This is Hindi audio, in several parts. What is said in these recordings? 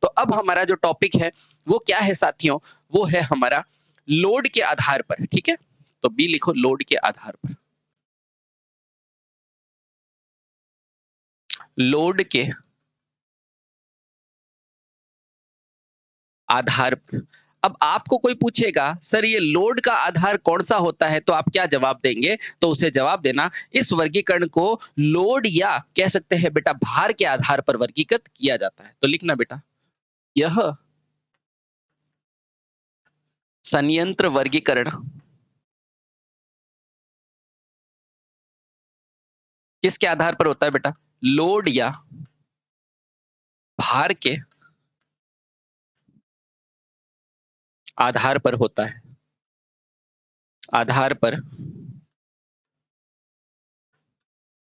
तो अब हमारा जो टॉपिक है वो क्या है साथियों, वो है हमारा लोड के आधार पर, ठीक है। तो बी लिखो, लोड के आधार पर। लोड के आधार पर। अब आपको कोई पूछेगा सर ये लोड का आधार कौन सा होता है, तो आप क्या जवाब देंगे? तो उसे जवाब देना, इस वर्गीकरण को लोड या कह सकते हैं बेटा भार के आधार पर वर्गीकृत किया जाता है। तो लिखना बेटा, यह संयंत्र वर्गीकरण किसके आधार पर होता है बेटा? लोड या भार के आधार पर होता है। आधार पर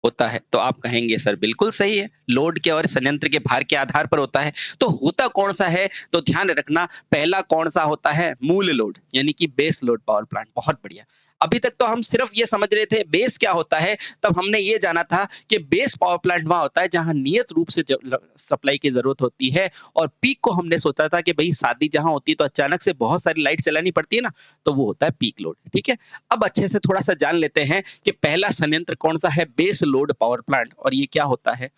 होता है। तो आप कहेंगे सर बिल्कुल सही है, लोड के और संयंत्र के भार के आधार पर होता है। तो होता कौन सा है? तो ध्यान रखना, पहला कौन सा होता है? मूल लोड, यानी कि बेस लोड पावर प्लांट। बहुत बढ़िया। अभी तक तो हम सिर्फ ये समझ रहे थे बेस क्या होता है, तब हमने ये जाना था कि बेस पावर प्लांट वहां होता है जहां नियत रूप से सप्लाई की जरूरत होती है, और पीक को हमने सोचा था कि भाई शादी जहां होती है तो अचानक से बहुत सारी लाइट चलानी पड़ती है ना, तो वो होता है पीक लोड, ठीक है। अब अच्छे से थोड़ा सा जान लेते हैं कि पहला संयंत्र कौन सा है, बेस लोड पावर प्लांट, और ये क्या होता है।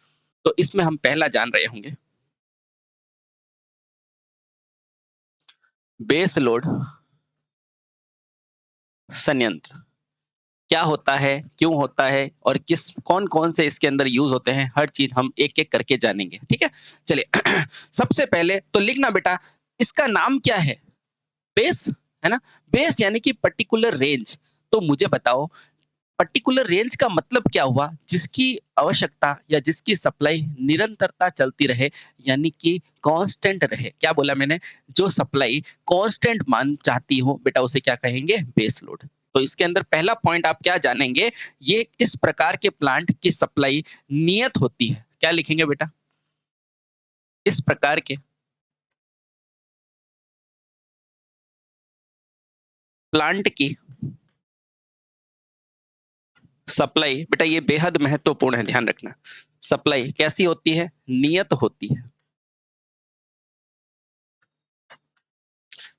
तो इसमें हम पहला जान रहे होंगे, बेस लोड संयंत्र क्या होता है, क्यों होता है, और किस कौन कौन से इसके अंदर यूज होते हैं, हर चीज हम एक एक करके जानेंगे, ठीक है। चलिए सबसे पहले तो लिखना बेटा, इसका नाम क्या है? बेस, है ना। बेस यानी कि पर्टिकुलर रेंज। तो मुझे बताओ, पर्टिकुलर रेंज का मतलब क्या हुआ? जिसकी आवश्यकता या जिसकी सप्लाई निरंतरता चलती रहे, यानी कि कांस्टेंट रहे। क्या बोला मैंने? जो सप्लाई कांस्टेंट मान चाहती हो बेटा, उसे क्या कहेंगे? Base load. तो इसके अंदर पहला पॉइंट आप क्या जानेंगे, ये इस प्रकार के प्लांट की सप्लाई नियत होती है। क्या लिखेंगे बेटा? इस प्रकार के प्लांट की सप्लाई बेटा, ये बेहद महत्वपूर्ण है, ध्यान रखना। सप्लाई कैसी होती है? नियत होती है,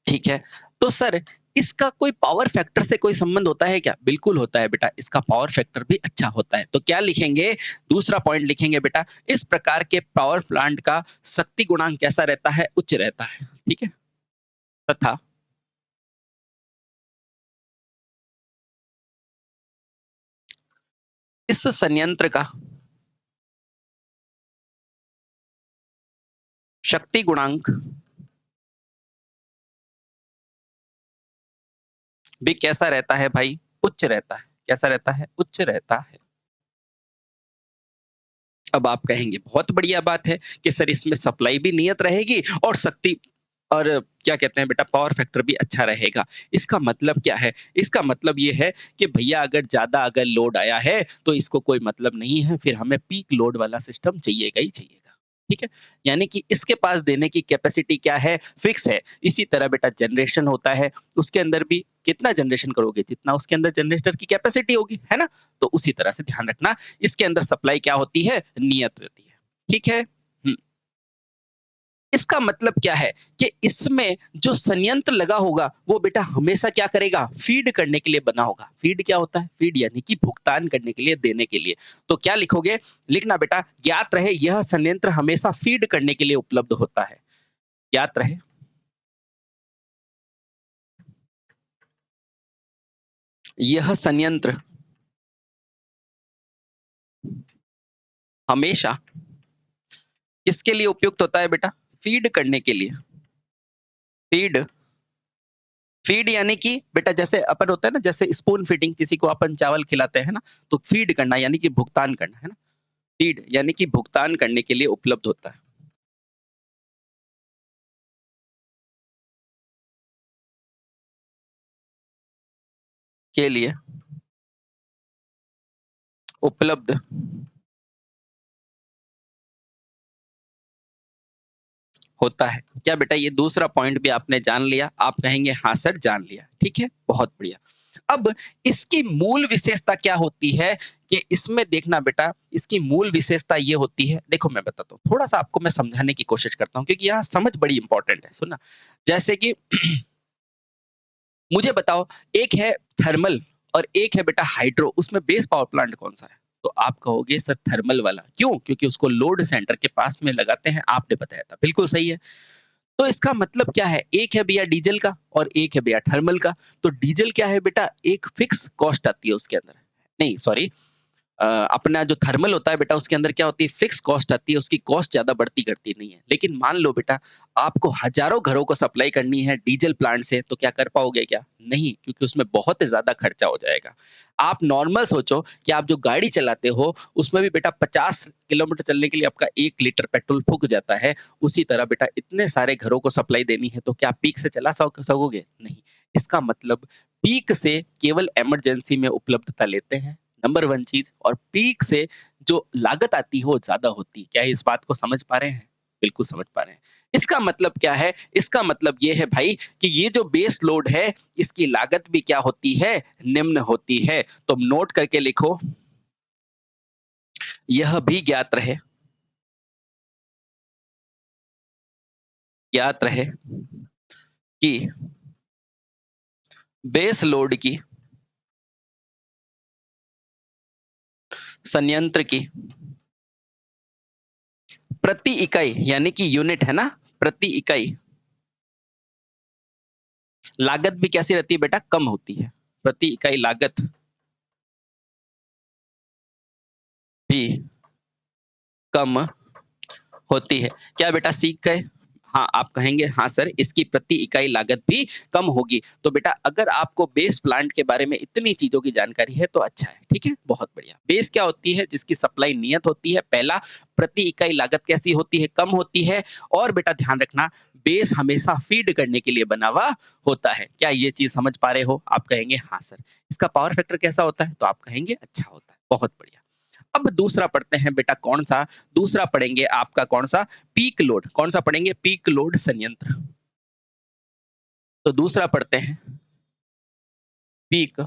ठीक है। तो सर इसका कोई पावर फैक्टर से कोई संबंध होता है क्या? बिल्कुल होता है बेटा, इसका पावर फैक्टर भी अच्छा होता है। तो क्या लिखेंगे? दूसरा पॉइंट लिखेंगे बेटा, इस प्रकार के पावर प्लांट का शक्ति गुणांक कैसा रहता है? उच्च रहता है, ठीक है। तथा इस संयंत्र का शक्ति गुणांक भी कैसा रहता है भाई? उच्च रहता है। कैसा रहता है? उच्च रहता है। अब आप कहेंगे बहुत बढ़िया बात है कि सर इसमें सप्लाई भी नियत रहेगी और शक्ति और क्या कहते हैं बेटा, पावर फैक्टर भी अच्छा रहेगा। इसका मतलब क्या है? इसका मतलब ये है कि भैया अगर ज्यादा अगर लोड आया है तो इसको कोई मतलब नहीं है, फिर हमें पीक लोड वाला सिस्टम चाहिएगा ही चाहिएगा, ठीक है। यानी कि इसके पास देने की कैपेसिटी क्या है? फिक्स है। इसी तरह बेटा जनरेशन होता है, उसके अंदर भी कितना जनरेशन करोगे जितना उसके अंदर जनरेटर की कैपेसिटी होगी, है ना। तो उसी तरह से ध्यान रखना, इसके अंदर सप्लाई क्या होती है? नियत रहती है, ठीक है। इसका मतलब क्या है कि इसमें जो संयंत्र लगा होगा वो बेटा हमेशा क्या करेगा? फीड करने के लिए बना होगा। फीड क्या होता है? फीड यानी कि भुगतान करने के लिए, देने के लिए। तो क्या लिखोगे? लिखना बेटा, ज्ञात रहे यह संयंत्र हमेशा फीड करने के लिए उपलब्ध होता है। ज्ञात रहे यह संयंत्र हमेशा किसके लिए उपयुक्त होता है बेटा? फीड करने के लिए। फीड फीड यानी कि बेटा जैसे अपन होता है ना, जैसे स्पून फीडिंग, किसी को अपन चावल खिलाते हैं ना, तो फीड करना यानी कि भुगतान करना, है ना। फीड यानी कि भुगतान करने के लिए उपलब्ध होता है, के लिए उपलब्ध होता है। क्या बेटा ये दूसरा पॉइंट भी आपने जान लिया? आप कहेंगे हाँ सर जान लिया। ठीक है, बहुत बढ़िया। अब इसकी मूल विशेषता क्या होती है कि इसमें देखना बेटा, इसकी मूल विशेषता ये होती है, देखो मैं बताता हूँ, थोड़ा-सा आपको मैं समझाने की कोशिश करता हूँ क्योंकि यहाँ समझ बड़ी इम्पोर्टेंट है। सुनना, जैसे कि मुझे बताओ, एक है थर्मल और एक है बेटा हाइड्रो, उसमें बेस पावर प्लांट कौन-सा है? तो आप कहोगे सर थर्मल वाला। क्यों? क्योंकि उसको लोड सेंटर के पास में लगाते हैं, आपने बताया था। बिल्कुल सही है। तो इसका मतलब क्या है? एक है भैया डीजल का और एक है भैया थर्मल का। तो डीजल क्या है बेटा? एक फिक्स कॉस्ट आती है उसके अंदर। नहीं सॉरी, अपना जो थर्मल होता है बेटा उसके अंदर क्या होती है? फिक्स कॉस्ट आती है, उसकी कॉस्ट ज़्यादा बढ़ती घटती नहीं है। लेकिन मान लो बेटा आपको हज़ारों घरों को सप्लाई करनी है डीजल प्लांट से, तो क्या कर पाओगे क्या? नहीं, क्योंकि उसमें बहुत ज़्यादा खर्चा हो जाएगा। आप नॉर्मल सोचो कि आप जो गाड़ी चलाते हो उसमें भी बेटा 50 किलोमीटर चलने के लिए आपका 1 लीटर पेट्रोल फूक जाता है। उसी तरह बेटा इतने सारे घरों को सप्लाई देनी है तो क्या पीक से चला सकोगे? नहीं। इसका मतलब पीक से केवल इमरजेंसी में उपलब्धता लेते हैं, नंबर 1 चीज़, और पीक से जो लागत आती है वो ज़्यादा होती है। क्या इस बात को समझ पा रहे हैं? बिल्कुल समझ पा रहे हैं। इसका मतलब क्या है? इसका मतलब ये है भाई कि ये जो बेस लोड है इसकी लागत भी क्या होती है? निम्न होती है। तो नोट करके लिखो, यह भी ज्ञात रहे कि बेस लोड की संयंत्र की प्रति इकाई यानी कि यूनिट है ना, प्रति इकाई लागत भी कैसी रहती है बेटा? कम होती है। प्रति इकाई लागत भी कम होती है। क्या बेटा सीख गए? हाँ, आप कहेंगे हाँ सर इसकी प्रति इकाई लागत भी कम होगी। तो बेटा अगर आपको बेस प्लांट के बारे में इतनी चीज़ों की जानकारी है तो अच्छा है, ठीक है? बहुत बढ़िया। बेस क्या होती है? जिसकी सप्लाई नियत होती है। पहला, प्रति इकाई लागत कैसी होती है? कम होती है। और बेटा ध्यान रखना, बेस हमेशा फीड करने के लिए बना हुआ होता है। क्या ये चीज़ समझ पा रहे हो? आप कहेंगे हाँ सर। इसका पावर फैक्टर कैसा होता है? तो आप कहेंगे अच्छा होता है। बहुत बढ़िया। अब दूसरा पढ़ते हैं बेटा कौन-सा? दूसरा पढ़ेंगे आपका कौन-सा? Peak load. कौन-सा पढ़ेंगे? पीक लोड संयंत्र। तो दूसरा पढ़ते हैं पीक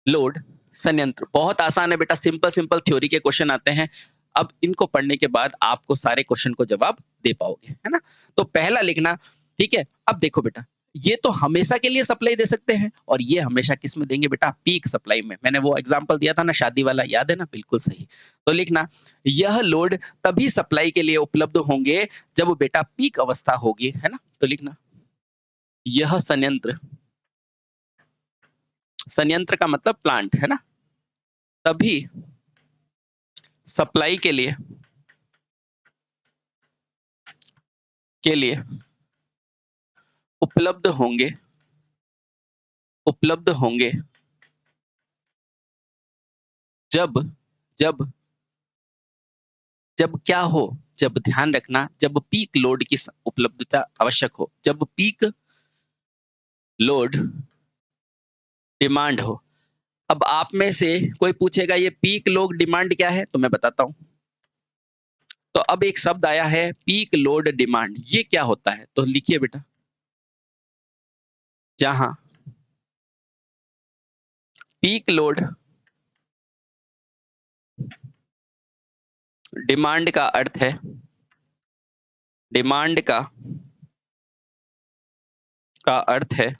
लोड संयंत्र। बहुत आसान है बेटा, सिंपल-सिंपल थ्योरी के क्वेश्चन आते हैं। अब इनको पढ़ने के बाद आपको सारे क्वेश्चन को जवाब दे पाओगे, है ना? तो पहला लिखना, ठीक है? अब देखो बेटा, ये तो हमेशा के लिए सप्लाई दे सकते हैं और ये हमेशा किस में देंगे बेटा? पीक सप्लाई में। मैंने वो एग्जांपल दिया था ना शादी वाला, याद है ना? बिल्कुल सही। तो लिखना, यह लोड तभी सप्लाई के लिए उपलब्ध होंगे जब बेटा पीक अवस्था होगी, है ना? तो लिखना, यह संयंत्र, संयंत्र का मतलब प्लांट, है ना? तभी सप्लाई के लिए उपलब्ध होंगे, उपलब्ध होंगे जब जब जब क्या हो? जब, ध्यान रखना, जब पीक लोड की उपलब्धता आवश्यक हो, जब पीक लोड डिमांड हो। अब आप में से कोई पूछेगा ये पीक लोड डिमांड क्या है? तो मैं बताता हूं। तो अब एक शब्द आया है पीक लोड डिमांड, ये क्या होता है? तो लिखिए बेटा, जहां पीक लोड डिमांड का अर्थ है, डिमांड का अर्थ है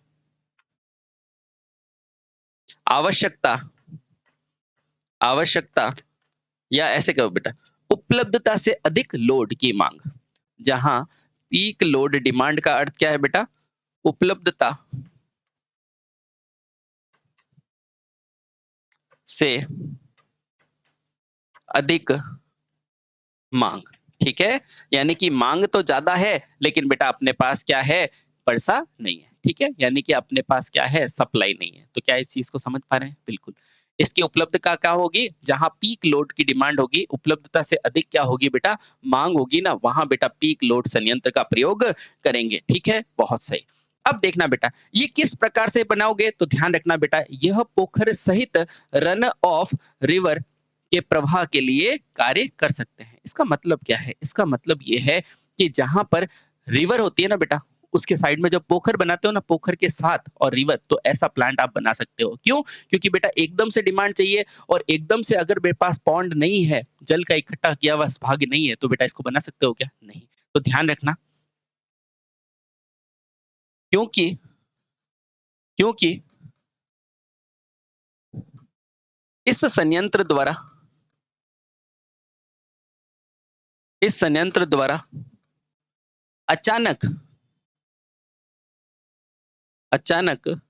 आवश्यकता, आवश्यकता, या ऐसे कहो बेटा, उपलब्धता से अधिक लोड की मांग। जहां पीक लोड डिमांड का अर्थ क्या है बेटा? उपलब्धता से अधिक मांग, ठीक है? यानी कि मांग तो ज्यादा है लेकिन बेटा अपने पास क्या है? पैसा नहीं है, ठीक है? यानी कि अपने पास क्या है? सप्लाई नहीं है। तो क्या इस चीज को समझ पा रहे हैं? बिल्कुल। इसकी उपलब्धता क्या होगी? जहां पीक लोड की डिमांड होगी, उपलब्धता से अधिक क्या होगी बेटा? मांग होगी ना, वहां बेटा पीक लोड संयंत्र का प्रयोग करेंगे, ठीक है? बहुत सही। अब देखना बेटा, ये किस प्रकार से बनाओगे? तो ध्यान रखना बेटा, यह पोखर सहित रन ऑफ रिवर के प्रवाह के लिए कार्य कर सकते हैं। इसका मतलब क्या है? इसका मतलब ये है कि जहां पर रिवर होती है ना बेटा, उसके साइड में जब पोखर बनाते हो ना, पोखर के साथ और रिवर, तो ऐसा प्लांट आप बना सकते हो। क्यों? क्योंकि बेटा एकदम से डिमांड चाहिए, और एकदम से अगर मेरे पास पॉन्ड नहीं है, जल का इकट्ठा किया हुआ भाग नहीं है, तो बेटा इसको बना सकते हो क्या? नहीं। तो ध्यान रखना, क्योंकि क्योंकि इस संयंत्र द्वारा इस संयंत्र द्वारा अचानक अचानक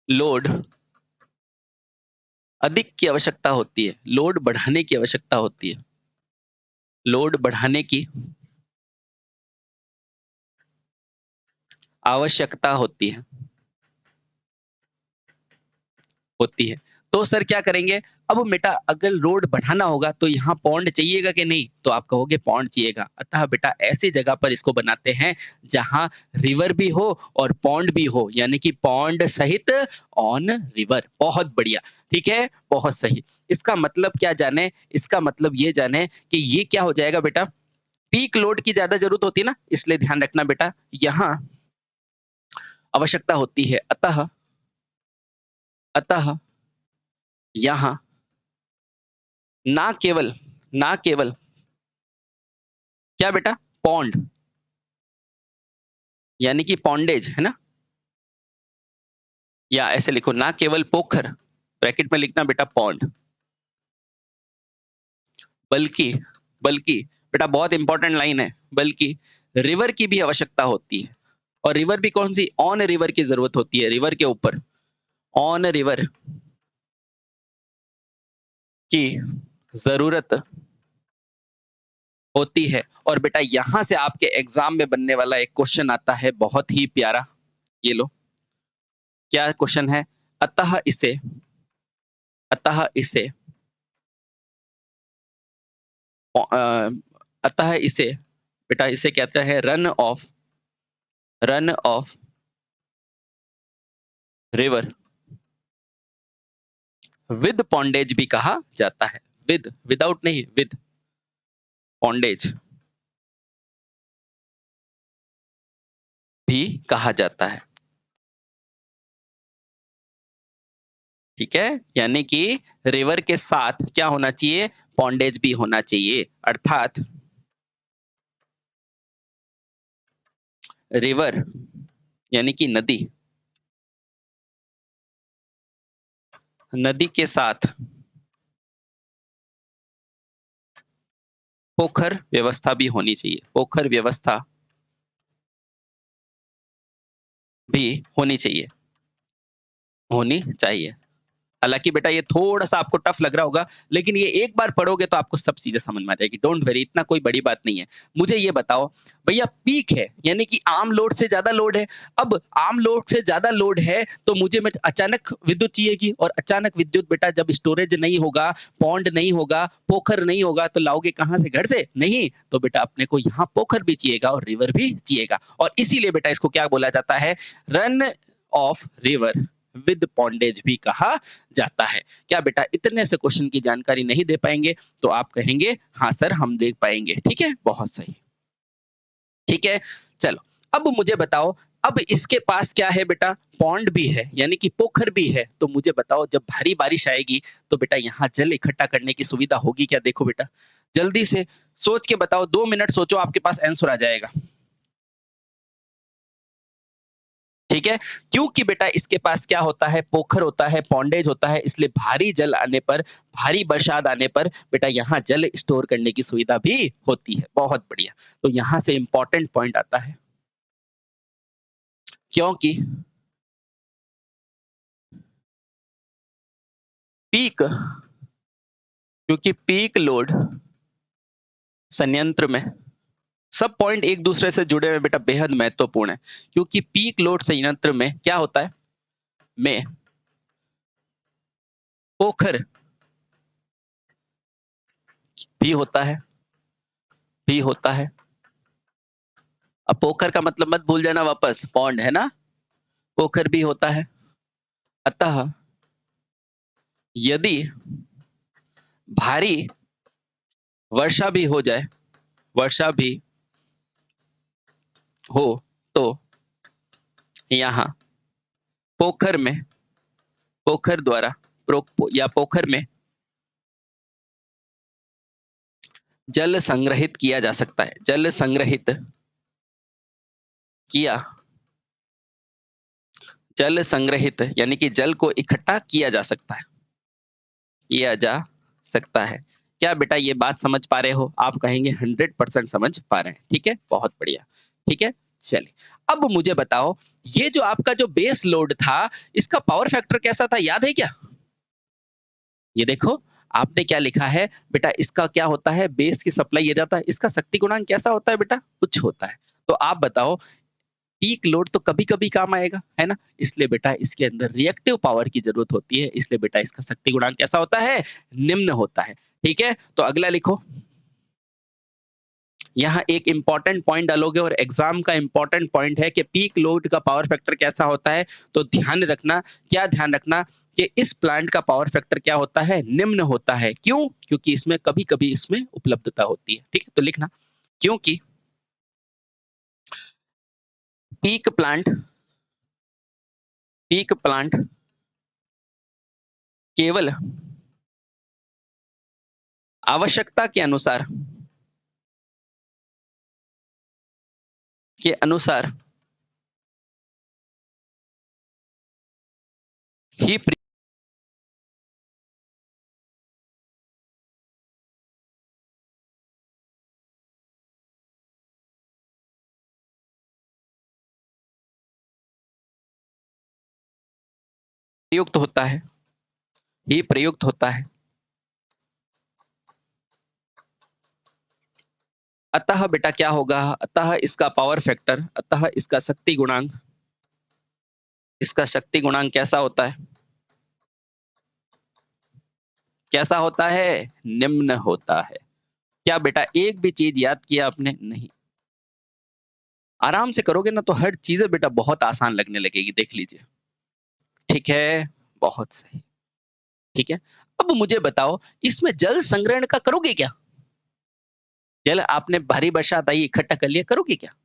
लोड अधिक की आवश्यकता होती है, लोड बढ़ाने की आवश्यकता होती है, लोड बढ़ाने की आवश्यकता होती है। तो सर क्या करेंगे? अब बेटा अगर लोड बढ़ाना होगा तो यहाँ पॉन्ड चाहिएगा कि नहीं? तो आप कहोगे पॉन्ड चाहिएगा। अतः बेटा ऐसी जगह पर इसको बनाते हैं जहाँ रिवर भी हो और पॉन्ड भी हो, यानी कि पॉन्ड सहित ऑन रिवर। बहुत बढ़िया, ठीक है? बहुत सही। इसका मतलब क्या जाने? इसका मतलब ये जाने कि ये क्या हो जाएगा बेटा, पीक लोड की ज़्यादा ज़रूरत होती है ना, इसलिए ध्यान रखना बेटा, यहाँ आवश्यकता होती है। अतः अतः यहाँ ना केवल ना केवल क्या बेटा, पॉन्ड, यानी कि पॉन्डेज है ना, या ऐसे लिखो, ना केवल पोखर, ब्रैकेट में लिखना बेटा पॉन्ड, बल्कि बल्कि बेटा बहुत इंपॉर्टेंट लाइन है, बल्कि रिवर की भी आवश्यकता होती है। और रिवर भी कौन सी? ऑन रिवर की जरूरत होती है, रिवर के ऊपर, ऑन रिवर की जरूरत होती है। और बेटा यहां से आपके एग्जाम में बनने वाला एक क्वेश्चन आता है बहुत ही प्यारा, ये लो, क्या क्वेश्चन है? अतः इसे अतः इसे अतः इसे बेटा इसे कहते हैं रन ऑफ रिवर विद पॉन्डेज भी कहा जाता है। विद, विदाउट नहीं, विद पॉन्डेज भी कहा जाता है। ठीक है, यानी कि रिवर के साथ क्या होना चाहिए? पॉन्डेज भी होना चाहिए। अर्थात रिवर यानी कि नदी, नदी के साथ पोखर व्यवस्था भी होनी चाहिए, पोखर व्यवस्था भी होनी चाहिए। हालांकि बेटा ये थोड़ा सा आपको टफ लग रहा होगा, लेकिन ये एक बार पढ़ोगे तो आपको सब चीजें समझ में आ जाएगी। डोंट वरी, इतना कोई बड़ी बात नहीं है। मुझे ये बताओ भैया, पीक है यानी कि आम लोड से ज्यादा लोड है। अब आम लोड से ज्यादा लोड है तो मुझे में अचानक विद्युत चाहिएगी, और अचानक विद्युत बेटा जब स्टोरेज नहीं होगा, पॉन्ड नहीं होगा, पोखर नहीं होगा, तो लाओगे कहां से? घर से नहीं। तो बेटा अपने को यहाँ पोखर भी चाहिएगा और रिवर भी चाहिएगा, और इसीलिए बेटा इसको क्या बोला जाता है? रन ऑफ रिवर विद पॉन्डेज भी कहा जाता है। क्या बेटा इतने से क्वेश्चन की जानकारी नहीं दे पाएंगे? तो आप कहेंगे हाँ सर हम दे पाएंगे। ठीक है, बहुत सही। ठीक है, चलो अब मुझे बताओ, अब इसके पास क्या है बेटा? पॉन्ड भी है यानी कि पोखर भी है। तो मुझे बताओ जब भारी बारिश आएगी तो बेटा यहाँ जल इकट्ठा करने की सुविधा होगी क्या? देखो बेटा जल्दी से सोच के बताओ, 2 मिनट सोचो, आपके पास आंसर आ जाएगा। ठीक है, क्योंकि बेटा इसके पास क्या होता है? पोखर होता है, पॉन्डेज होता है, इसलिए भारी जल आने पर, भारी बरसात आने पर बेटा यहाँ जल स्टोर करने की सुविधा भी होती है। बहुत बढ़िया। तो यहाँ से इंपॉर्टेंट पॉइंट आता है, क्योंकि पीक क्योंकि पीक लोड संयंत्र में, सब पॉइंट एक दूसरे से जुड़े हुए बेटा, बेहद महत्वपूर्ण है। क्योंकि पीक लोड संयंत्र में क्या होता है? में पोखर भी होता है, भी होता है। अब पोखर का मतलब मत भूल जाना, वापस पॉन्ड है ना, पोखर भी होता है। अतः यदि भारी वर्षा भी हो जाए, वर्षा भी हो तो यहाँ पोखर में, पोखर द्वारा या पोखर में जल संग्रहित किया जा सकता है। जल संग्रहित किया, जल संग्रहित यानी कि जल को इकट्ठा किया जा सकता है, किया जा सकता है। क्या बेटा ये बात समझ पा रहे हो? आप कहेंगे 100% समझ पा रहे हैं। ठीक है, बहुत बढ़िया। ठीक है, चलिए अब मुझे बताओ, ये जो आपका जो बेस लोड था, इसका पावर फैक्टर कैसा था, याद है क्या? ये देखो, आपने क्या लिखा है बेटा, इसका क्या होता है, बेस की सप्लाई ये रहता है, इसका शक्ति गुणांक कैसा होता है बेटा, कुछ होता है। तो आप बताओ, पीक लोड तो कभी-कभी काम आएगा, है ना? इसलिए बेटा इसके अंदर रिएक्टिव पावर की जरूरत होती है, इसलिए बेटा इसका शक्ति गुणांक कैसा होता है, निम्न होता है। ठीक है, तो अगला लिखो। यहाँ एक इंपॉर्टेंट पॉइंट डालोगे और एग्जाम का इंपॉर्टेंट पॉइंट है कि पीक लोड का पावर फैक्टर कैसा होता है। तो ध्यान रखना, क्या ध्यान रखना कि इस प्लांट का पावर फैक्टर क्या होता है, निम्न होता है। क्यों? क्योंकि इसमें कभी-कभी इसमें उपलब्धता होती है। ठीक है, तो लिखना, क्योंकि पीक प्लांट, पीक प्लांट केवल आवश्यकता के अनुसार ही प्रयुक्त होता है, ही प्रयुक्त होता है। अतः बेटा क्या होगा, अतः इसका पावर फैक्टर, अतः इसका शक्ति गुणांक, इसका शक्ति गुणांक कैसा होता है, कैसा होता है, निम्न होता है। क्या बेटा एक भी चीज याद किया आपने? नहीं। आराम से करोगे ना तो हर चीजें बेटा बहुत आसान लगने लगेगी, देख लीजिए। ठीक है, बहुत सही। ठीक है, अब मुझे बताओ, इसमें जल संग्रहण का करोगे क्या? जल आपने भारी बरसात आई, इकट्ठा कर लिया, करोगे क्या?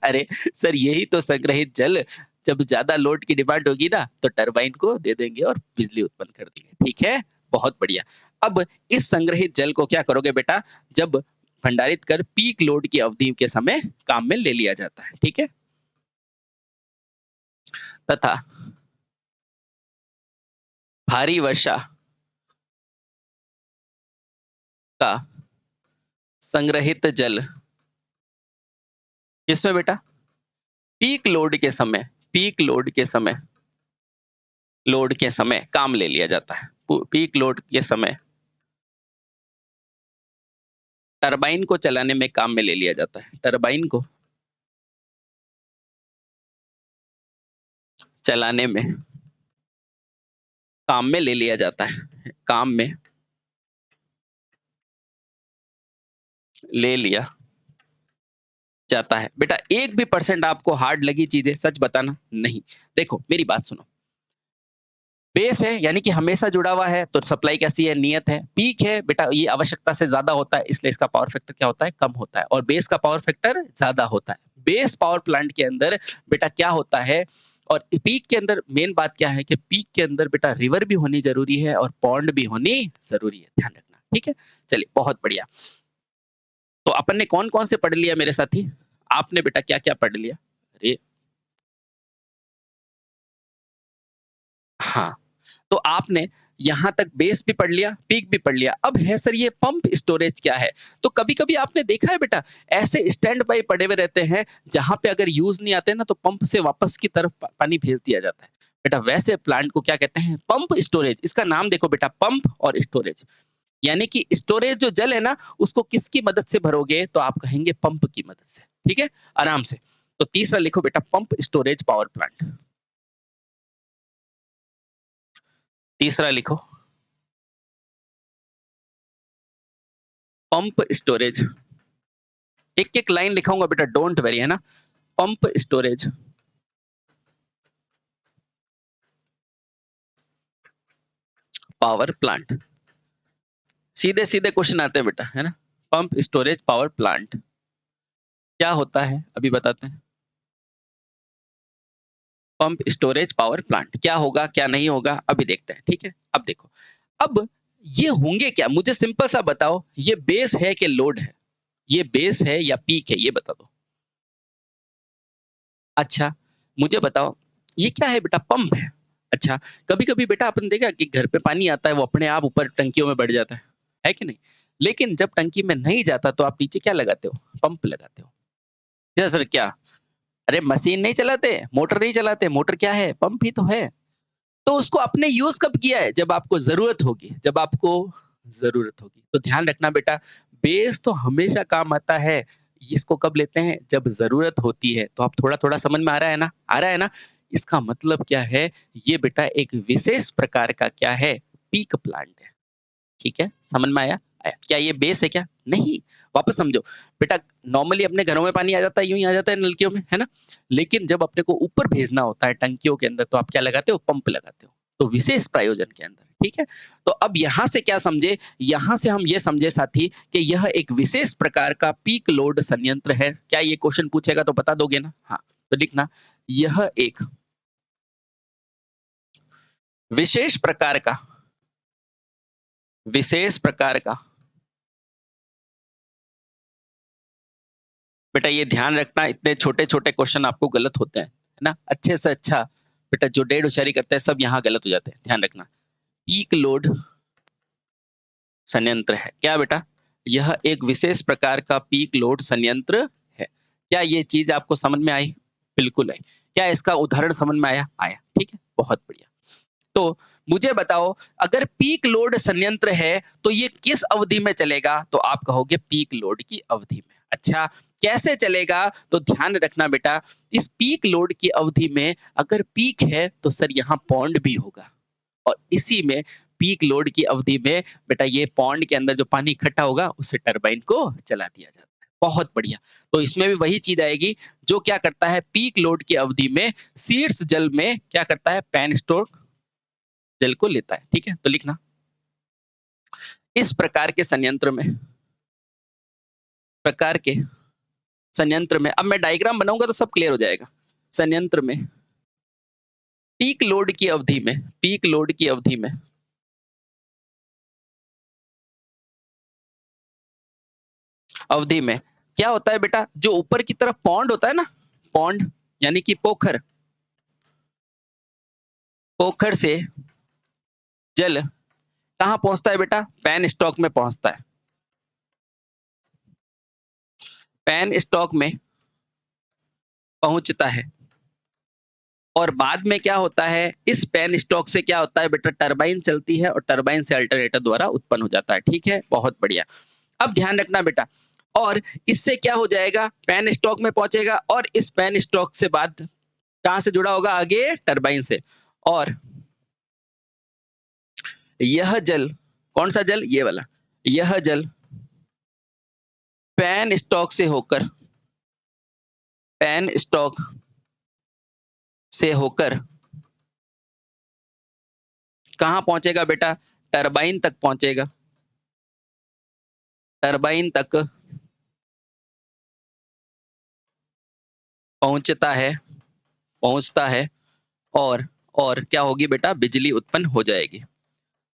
अरे सर, यही तो संग्रहित जल जब ज्यादा लोड की डिमांड होगी ना, तो टरबाइन को दे देंगे और बिजली उत्पन्न कर देंगे। ठीक है, बहुत बढ़िया। अब इस संग्रहित जल को क्या करोगे बेटा, जब भंडारित कर पीक लोड की अवधि के समय काम में ले लिया जाता है। ठीक है, तथा भारी वर्षा का संग्रहित जल किसमें बेटा, पीक लोड के समय, पीक लोड के समय, लोड के समय काम ले लिया जाता है। पीक लोड के समय टरबाइन को चलाने में काम में ले लिया जाता है। टरबाइन को चलाने में काम में ले लिया जाता है, काम में ले लिया जाता है। बेटा एक भी परसेंट आपको हार्ड लगी चीजें सच बताना नहीं। देखो मेरी बात सुनो, बेस है यानी कि हमेशा जुड़ा हुआ है, तो सप्लाई कैसी है, नियत है। पीक है बेटा, ये आवश्यकता से ज्यादा होता है, इसलिए इसका पावर फैक्टर क्या होता है, कम होता है। और बेस का पावर फैक्टर ज्यादा होता है। बेस पावर प्लांट के अंदर बेटा क्या होता है, और पीक के अंदर मेन बात क्या है कि पीक के अंदर बेटा रिवर भी होनी जरूरी है और पॉन्ड भी होनी जरूरी है, ध्यान रखना। ठीक है, चलिए बहुत बढ़िया। तो अपन ने कौन कौन से पढ़ लिया मेरे साथी, आपने बेटा क्या क्या पढ़ लिया? अरे हाँ, तो आपने यहाँ तक बेस भी पढ़ लिया, पीक भी पढ़ लिया। अब है सर ये पंप स्टोरेज क्या है? तो कभी-कभी आपने देखा है बेटा, ऐसे स्टैंड बाय पड़े हुए रहते हैं, जहाँ पे अगर यूज़ नहीं आते ना तो पंप से वापस की तरफ पानी भेज दिया जाता है। बेटा वैसे प्लांट को क्या कहते हैं? Pump storage. इसका नाम देखो बेटा, पंप और स्टोरेज। यानी कि स्टोरेज जो जल है ना, उसको किसकी मदद से भरोगे? तो आप कहेंगे पंप की मदद से। ठीक है? आराम से। तो तीसरा लिखो बेटा, पंप स्टोरेज पावर प्लांट। तीसरा लिखो, पंप स्टोरेज। एक-एक लाइन लिखाऊंगा बेटा, डोंट वरी, है ना? Pump storage power plant. सीधे-सीधे क्वेश्चन आते हैं बेटा, है ना? पंप स्टोरेज पावर प्लांट क्या होता है अभी बताते हैं। पंप स्टोरेज पावर प्लांट क्या होगा क्या नहीं होगा अभी देखते हैं, ठीक है। अब देखो, अब ये होंगे क्या, मुझे सिंपल सा बताओ, ये बेस है कि लोड है, ये बेस है या पीक है, ये बता दो। अच्छा, मुझे बताओ, ये क्या है बेटा, पंप है। अच्छा, कभी कभी बेटा अपन देखा कि घर पे पानी आता है वो अपने आप ऊपर टंकियों में बढ़ जाता है कि नहीं। लेकिन जब टंकी में नहीं जाता तो आप नीचे क्या लगाते हो, पंप लगाते हो। जी सर क्या, अरे मशीन नहीं चलाते, मोटर नहीं चलाते, मोटर क्या है, पंप ही तो है। तो उसको आपने यूज कब किया है, जब आपको जरूरत होगी, जब आपको जरूरत होगी। तो ध्यान रखना बेटा, बेस तो हमेशा काम आता है, इसको कब लेते हैं, जब जरूरत होती है। तो आप थोड़ा थोड़ा समझ में आ रहा है ना, आ रहा है ना। इसका मतलब क्या है, ये बेटा एक विशेष प्रकार का क्या है, पीक प्लांट है। ठीक है, समझ में आया? आया। क्या ये बेस है क्या? नहीं। वापस समझो। बेटा नॉर्मली अपने घरों में पानी आ जाता है, यूँ ही आ जाता है नलकियों में, है ना? लेकिन जब अपने को ऊपर भेजना होता है टंकियों के अंदर, तो आप क्या लगाते हो? पंप लगाते हो। तो विशेष प्रयोजन के अंदर, ठीक है? तो अब यहाँ से क्या समझे? यहाँ से हम ये समझे साथी कि यह एक विशेष प्रकार का पीक लोड संयंत्र है। क्या ये क्वेश्चन पूछेगा तो बता दोगे ना? हाँ, तो लिखना, यह एक विशेष प्रकार का विशेष प्रकार का बेटा ये ध्यान रखना, इतने छोटे-छोटे क्वेश्चन आपको गलत होते हैं, है ना? अच्छे से अच्छा बेटा जो डेढ़ होशियारी करते हैं सब यहाँ गलत हो जाते हैं, ध्यान रखना। पीक लोड संयंत्र है। क्या बेटा? यह एक विशेष प्रकार का पीक लोड संयंत्र है। क्या ये चीज़ आपको समझ में आई? बिल्कुल आई। क्या इसका उदाहरण समझ में आया? आया, ठीक है? बहुत बढ़िया। तो मुझे बताओ, अगर पीक लोड संयंत्र है तो ये किस अवधि में चलेगा? तो आप कहोगे पीक लोड की अवधि में। अच्छा, कैसे चलेगा? तो ध्यान रखना बेटा, इस पीक लोड की अवधि में अगर पीक है तो सर यहाँ पौंड भी होगा, और इसी में पीक लोड की अवधि में बेटा ये पौंड के अंदर जो पानी इकट्ठा होगा उससे टरबाइन को चला दिया जाता है। बहुत बढ़िया। तो इसमें भी वही चीज आएगी जो क्या करता है, पीक लोड की अवधि में शीर्ष जल में क्या करता है, पेन स्टोक जल को लेता है। ठीक है, तो लिखना, इस प्रकार के संयंत्र में, अब मैं डायग्राम बनाऊंगा तो सब क्लियर हो जाएगा। संयंत्र में पीक लोड की अवधि में, पीक लोड की अवधि में क्या होता है बेटा, जो ऊपर की तरफ पॉन्ड होता है ना, पॉन्ड यानी कि पोखर, पोखर से जल कहां पहुंचता है बेटा, पेन स्टॉक में पहुंचता है। पेन स्टॉक में पहुंचता है, और बाद में क्या होता है, इस पेन स्टॉक से क्या होता है बेटा, टरबाइन चलती है और टरबाइन से अल्टरनेटर द्वारा उत्पन्न हो जाता है। ठीक है, बहुत बढ़िया। अब ध्यान रखना बेटा, और इससे क्या हो जाएगा, पेन स्टॉक में पहुंचेगा, और इस पेन स्टॉक से बाद कहां से जुड़ा होगा, आगे टरबाइन से। और यह जल, कौन सा जल, ये वाला, यह जल पेन स्टॉक से होकर, पेन स्टॉक से होकर कहां पहुंचेगा बेटा, टरबाइन तक पहुंचेगा, टरबाइन तक पहुंचता है, पहुंचता है, और क्या होगी बेटा, बिजली उत्पन्न हो जाएगी,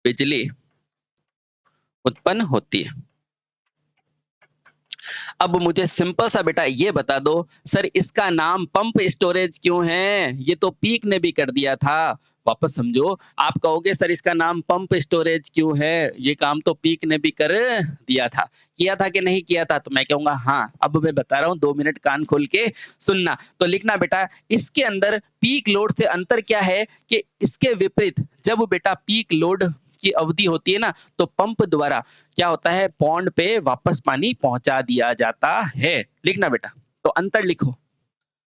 बिजली उत्पन्न होती है। अब मुझे सिंपल सा बेटा ये बता दो, सर इसका नाम पंप स्टोरेज क्यों है, ये तो पीक ने भी कर दिया था। वापस समझो, आप कहोगे सर इसका नाम पंप स्टोरेज क्यों है, ये काम तो पीक ने भी कर दिया था। किया था कि नहीं किया था, तो मैं कहूंगा हाँ। अब मैं बता रहा हूँ, 2 मिनट कान खोल के सुनना। तो लिखना बेटा, इसके अंदर पीक लोड से अंतर क्या है, कि इसके विपरीत जब बेटा पीक लोड की अवधि होती है ना, तो पंप द्वारा क्या होता है, पौंड पे वापस पानी पहुंचा दिया जाता है। लिखना बेटा, तो अंतर लिखो,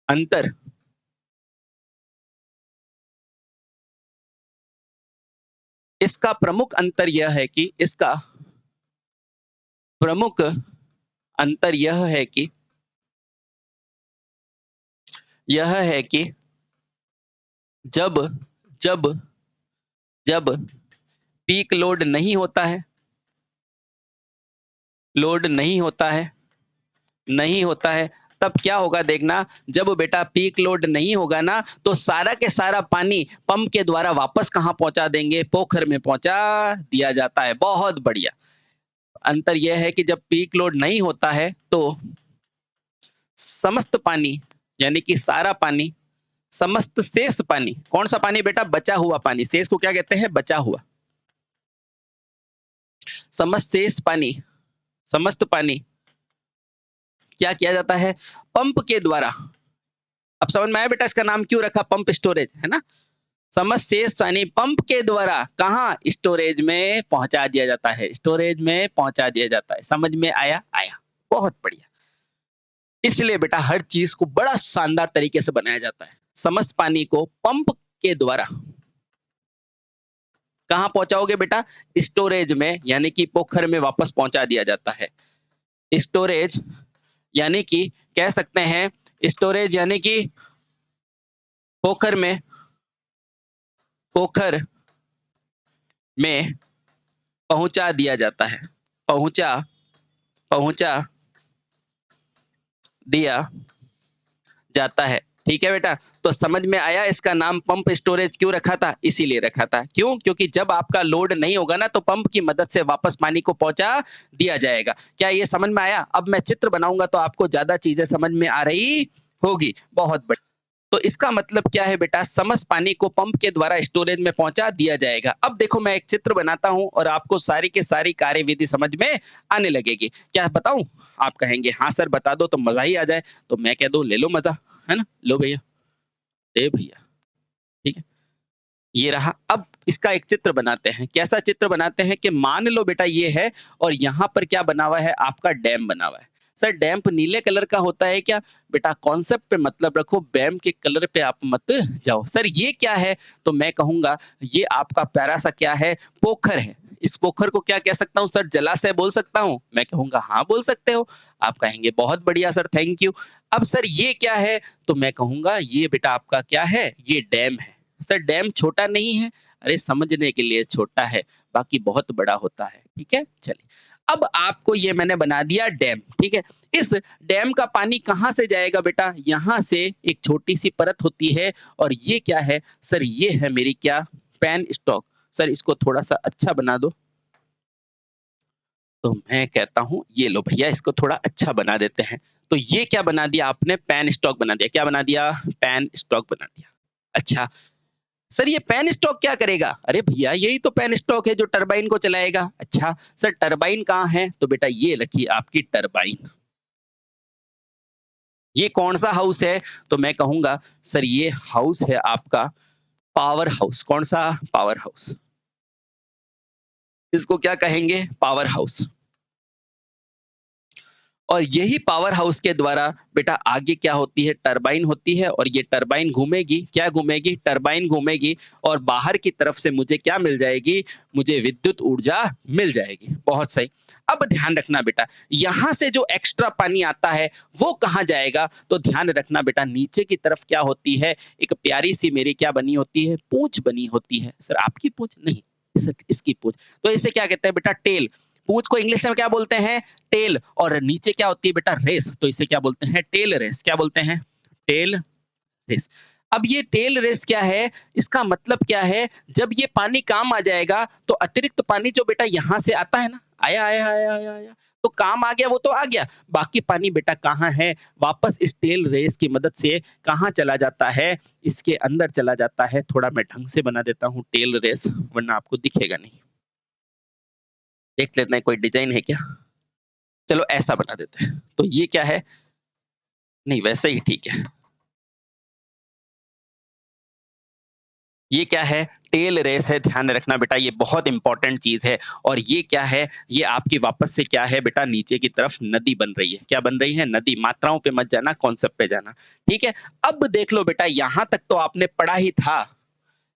अंतर, इसका प्रमुख अंतर यह है कि, इसका प्रमुख अंतर यह है कि जब जब जब पीक लोड नहीं होता है, लोड नहीं होता है, नहीं होता है, तब क्या होगा देखना, जब बेटा पीक लोड नहीं होगा ना, तो सारा के सारा पानी पंप के द्वारा वापस कहाँ पहुँचा देंगे? पोखर में पहुँचा दिया जाता है। बहुत बढ़िया। अंतर यह है कि जब पीक लोड नहीं होता है, तो समस्त पानी, यानी कि सारा पानी, समस्त शेष पानी, कौन सा पानी बेटा? बचा हुआ पानी। शेष को क्या कहते हैं? बचा हुआ। समस्त शेष पानी, समस्त पानी क्या किया जाता है? पंप के द्वारा। अब समझ में आया बेटा इसका नाम क्यों रखा? पंप स्टोरेज, है ना? समस्त शेष पानी पंप के द्वारा कहाँ? स्टोरेज में पहुंचा दिया जाता है। स्टोरेज में पहुंचा दिया जाता है। समझ में आया? आया। बहुत बढ़िया। इसलिए बेटा हर चीज को बड़ा शानदार तरीके से बनाया जाता है। समस्त पानी को पंप के द्वारा कहाँ पहुंचाओगे बेटा? स्टोरेज में, यानी कि पोखर में वापस पहुंचा दिया जाता है। स्टोरेज यानी कि कह सकते हैं, स्टोरेज यानी कि पोखर में, पोखर में पहुंचा दिया जाता है। पहुंचा, पहुंचा दिया जाता है। ठीक है बेटा? तो समझ में आया इसका नाम पंप स्टोरेज क्यों रखा था? इसीलिए रखा था। क्यों? क्योंकि जब आपका लोड नहीं होगा ना, तो पंप की मदद से वापस पानी को पहुंचा दिया जाएगा। क्या ये समझ में आया? अब मैं चित्र बनाऊंगा तो आपको ज्यादा चीजें समझ में आ रही होगी। बहुत बढ़िया। तो इसका मतलब क्या है बेटा? समस्त पानी को पंप के द्वारा स्टोरेज में पहुंचा दिया जाएगा। अब देखो मैं एक चित्र बनाता हूं और आपको सारी की सारी कार्यविधि समझ में आने लगेगी। क्या बताऊं? आप कहेंगे हाँ सर बता दो तो मजा ही आ जाए। तो मैं कह दूं ले लो मजा, है ना? लो भैया, ए भैया, ठीक है? ये रहा। अब इसका एक चित्र बनाते हैं। कैसा चित्र बनाते हैं कि मान लो बेटा ये है और यहाँ पर क्या बना हुआ है? आपका डैम बना हुआ है। सर डैम नीले कलर का होता है क्या? बेटा कॉन्सेप्ट पे मतलब रखो, डैम के कलर पे आप मत जाओ। सर ये क्या है? तो मैं कहूंगा ये आपका प्यारा सा क्या है? पोखर है। इस पोखर को क्या कह सकता हूँ सर? जलाशय बोल सकता हूँ? मैं कहूंगा हाँ बोल सकते हो। आप कहेंगे बहुत बढ़िया सर, थैंक यू। अब सर ये क्या है? तो मैं कहूंगा ये बेटा आपका क्या है? ये डैम है। सर डैम छोटा नहीं है? अरे समझने के लिए छोटा है, बाकी बहुत बड़ा होता है। ठीक है? चलिए, अब आपको ये मैंने बना दिया डैम। ठीक है? इस डैम का पानी कहाँ से जाएगा बेटा? यहाँ से एक छोटी सी परत होती है और ये क्या है? सर ये है मेरी क्या? Pan stock. सर इसको थोड़ा सा अच्छा बना दो। तो मैं कहता हूँ ये लो भैया इसको थोड़ा अच्छा बना देते हैं। तो ये क्या बना दिया आपने? पैन स्टॉक बना दिया। क्या बना दिया? पैन स्टॉक बना दिया। अच्छा, सर ये पैन स्टॉक क्या करेगा? अरे भैया यही तो पैन स्टॉक है जो टरबाइन को चलाएगा। अच्छा सर टरबाइन कहाँ है? तो बेटा ये रखिए आपकी टरबाइन। ये कौन सा हाउस है? तो मैं कहूंगा सर ये हाउस है आपका पावर हाउस। कौन सा? Power house. इसको क्या कहेंगे? Power house. और यही पावर हाउस के द्वारा बेटा आगे क्या होती है? टरबाइन होती है और ये टरबाइन घूमेगी। क्या घूमेगी? टरबाइन घूमेगी और बाहर की तरफ से मुझे क्या मिल जाएगी? मुझे विद्युत ऊर्जा मिल जाएगी। बहुत सही। अब ध्यान रखना बेटा, यहाँ से जो एक्स्ट्रा पानी आता है वो कहाँ जाएगा? तो ध्यान रखना बेटा, नीचे की तरफ क्या होती है? एक प्यारी सी मेरी क्या बनी होती है? पूंछ बनी होती है। सर आपकी पूंछ नहीं, इसकी पूंछ। तो इसे क्या कहते हैं बेटा? टेल। पूंछ को इंग्लिश में क्या बोलते हैं? टेल। और नीचे क्या होती है बेटा? रेस। तो इसे क्या बोलते हैं? Tail race. क्या बोलते हैं? Tail race. अब ये टेल रेस क्या है? इसका मतलब क्या है? जब ये पानी काम आ जाएगा तो अतिरिक्त पानी जो बेटा यहाँ से आता है ना, आया आया आया आया आया, तो काम आ गया, वो तो आ गया। बाकी पानी बेटा कहाँ है? वापस इस टेल रेस की मदद से कहाँ चला जाता है? इसके अंदर चला जाता है। थोड़ा मैं ढंग से बना देता हूँ टेल रेस, वरना आपको दिखेगा नहीं। देख लेते हैं कोई डिजाइन है क्या? चलो ऐसा बना देते हैं। तो ये क्या है? नहीं वैसे ही ठीक है। ये क्या है? टेल रेस है। ध्यान रखना बेटा ये बहुत इंपॉर्टेंट चीज है। और ये क्या है? ये आपकी वापस से क्या है बेटा? नीचे की तरफ नदी बन रही है। क्या बन रही है? नदी। मात्राओं पे मत जाना, कॉन्सेप्ट पे जाना। ठीक है? अब देख लो बेटा, यहां तक तो आपने पढ़ा ही था,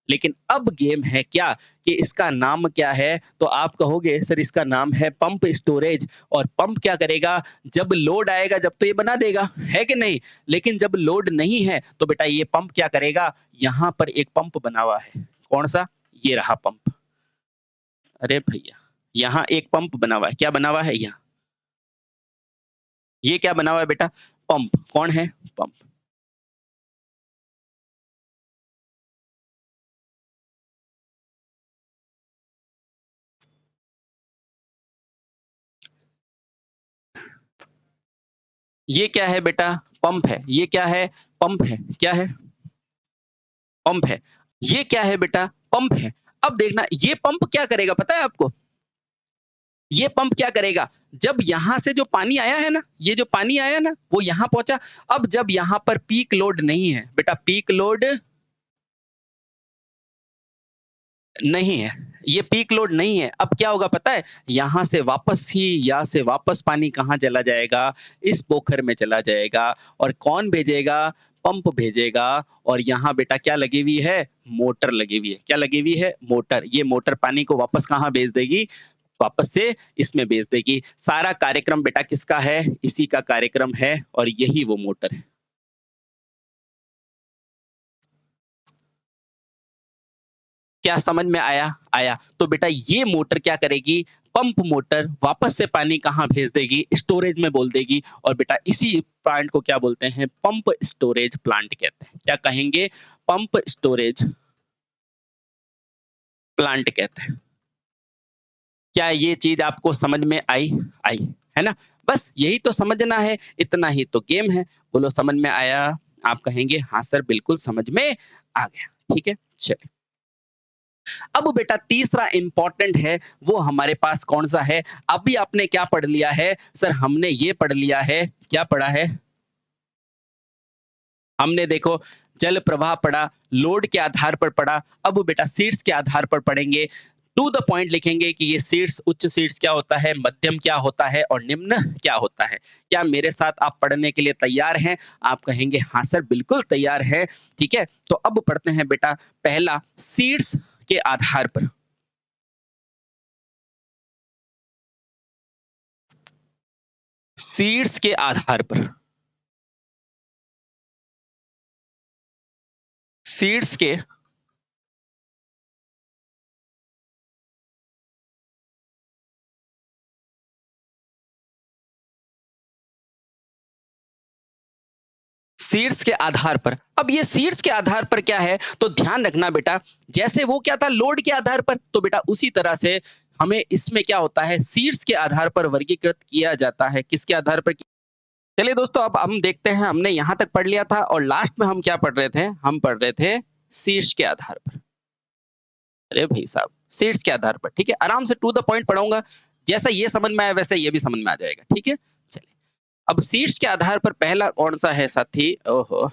लेकिन अब गेम है क्या कि इसका नाम क्या है? तो आप कहोगे सर इसका नाम है पंप स्टोरेज। और पंप क्या करेगा? जब लोड आएगा जब तो ये बना देगा, है कि नहीं? लेकिन जब लोड नहीं है तो बेटा ये पंप क्या करेगा? यहाँ पर एक पंप बना हुआ है। कौन सा? ये रहा पंप। अरे भैया यहाँ एक पंप बना हुआ है। क्या बना हुआ है? यहाँ ये क्या बना हुआ है बेटा? पंप। कौन है? पंप। ये क्या है बेटा? पंप है। ये क्या है? पंप है। क्या है? पंप है। ये क्या है बेटा? पंप है। अब देखना ये पंप क्या करेगा पता है आपको? ये पंप क्या करेगा? जब यहां से जो पानी आया है ना, ये जो पानी आया ना, वो यहां पहुंचा। अब जब यहां पर पीक लोड नहीं है बेटा, पीक लोड नहीं है, ये पीक लोड नहीं है, अब क्या होगा पता है? यहाँ से वापस ही, यहाँ से वापस पानी कहाँ चला जाएगा? इस पोखर में चला जाएगा। और कौन भेजेगा? पंप भेजेगा। और यहाँ बेटा क्या लगी हुई है? मोटर लगी हुई है। क्या लगी हुई है? मोटर। ये मोटर पानी को वापस कहाँ भेज देगी? वापस से इसमें भेज देगी। सारा कार्यक्रम बेटा किसका है? इसी का कार्यक्रम है और यही वो मोटर है। क्या समझ में आया? आया। तो बेटा ये मोटर क्या करेगी? पंप मोटर वापस से पानी कहाँ भेज देगी? स्टोरेज में बोल देगी। और बेटा इसी प्लांट को क्या बोलते हैं? पंप स्टोरेज प्लांट कहते हैं। क्या कहेंगे? पंप स्टोरेज प्लांट कहते हैं। क्या ये चीज आपको समझ में आई? आई है ना? बस यही तो समझना है, इतना ही तो गेम है। बोलो समझ में आया? आप कहेंगे हाँ सर बिल्कुल समझ में आ गया। ठीक है, चलिए। अब बेटा तीसरा इंपॉर्टेंट है, वो हमारे पास कौन सा है? अभी आपने क्या पढ़ लिया है? सर हमने ये पढ़ लिया है। क्या पढ़ा है? हमने देखो जल प्रवाह पढ़ा, लोड के आधार पर पढ़ा। अब बेटा सीड्स के आधार पर पढ़ेंगे। टू द पॉइंट लिखेंगे कि ये सीड्स, उच्च सीड्स क्या होता है, मध्यम क्या होता है और निम्न क्या होता है। क्या मेरे साथ आप पढ़ने के लिए तैयार हैं? आप कहेंगे हाँ सर बिल्कुल तैयार है। ठीक है, तो अब पढ़ते हैं बेटा पहला, सीड्स के आधार पर। सीड्स के आधार पर, सीड्स के सीड्स के आधार पर। अब ये सीड्स के आधार पर क्या है, तो ध्यान रखना बेटा, जैसे वो क्या था लोड के आधार पर, तो बेटा उसी तरह से हमें इसमें क्या होता है, सीड्स के आधार पर वर्गीकृत किया जाता है। किसके आधार पर? चलिए दोस्तों अब हम देखते हैं, हमने यहां तक पढ़ लिया था और लास्ट में हम क्या पढ़ रहे थे? हम पढ़ रहे थे सीड्स के आधार पर। अरे भाई साहब, सीड्स के आधार पर। ठीक है, आराम से टू द पॉइंट पढ़ाऊंगा। जैसा ये समझ में आया वैसे ये भी समझ में आ जाएगा। ठीक है, चलिए। अब सीड्स के आधार पर पहला कौन सा है साथी? ओहो,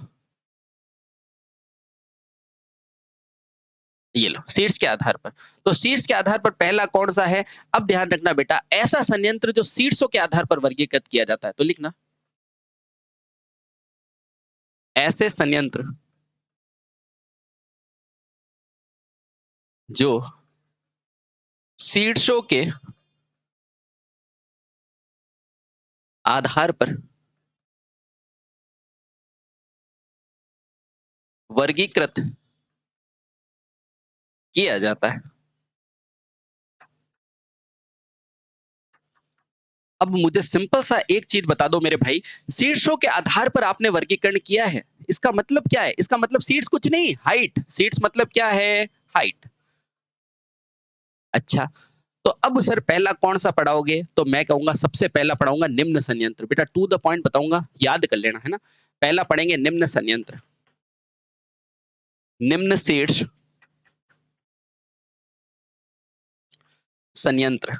ये लो सीड्स के आधार पर। तो सीड्स के आधार पर पहला कौन सा है? अब ध्यान रखना बेटा, ऐसा संयंत्र जो सीड्सों के आधार पर वर्गीकृत किया जाता है, तो लिखना ऐसे संयंत्र जो सीड्सों के आधार पर वर्गीकृत किया जाता है। अब मुझे सिंपल सा एक चीज बता दो मेरे भाई, शीर्षों के आधार पर आपने वर्गीकरण किया है, इसका मतलब क्या है? इसका मतलब सीट्स कुछ नहीं, हाइट। सीट्स मतलब क्या है? हाइट। अच्छा, तो अब सर पहला कौन सा पढ़ाओगे? तो मैं कहूंगा सबसे पहला पढ़ाऊंगा निम्न संयंत्र। बेटा टू द पॉइंट बताऊंगा, याद कर लेना है ना। पहला पढ़ेंगे निम्न संयंत्र, निम्न शीर्ष संयंत्र।